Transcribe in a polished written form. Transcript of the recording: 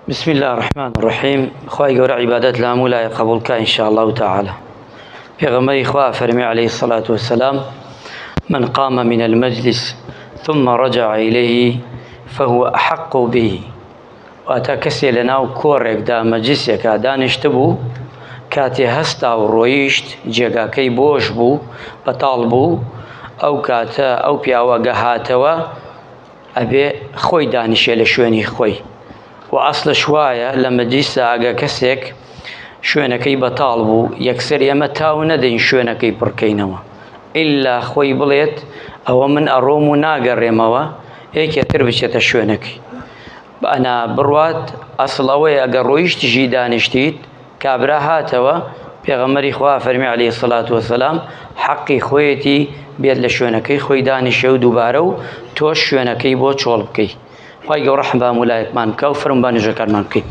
بسم الله الرحمن الرحيم. خواهي قول عبادات لا مولا يقبلك إن شاء الله تعالى. في غمري إخوة فرمي عليه الصلاة والسلام: من قام من المجلس ثم رجع إليه فهو أحق به. وأتكسي لنا وكورك دا مجلسك دانشتبو كاتي هستا ورويشت جيغا كي بوش بو بطالبو أو كاتا أو بياوا قهاتوا أبي خوي دانشي لشويني خوي. وأصل شوية لما جيسا أجا كسيك شوينكي بطالبو يكسر يمتاو ندين شوينكي بركينوا إلا خوي بليت أو من أروم ناقر يموا هيك يتربشت شوينكي. أنا بروات أصل أوي أجا رويش تجي دانشتيت كابرا هاتوا بيغمري خواه فرمي عليه الصلاة والسلام: حقي خويتي بيد لشوينكي خوي دانشيو دوبارو توش شوينكي بو چولبكي. خواهي رحمة مولايك مانكا وفرم بانجا كارمانكي.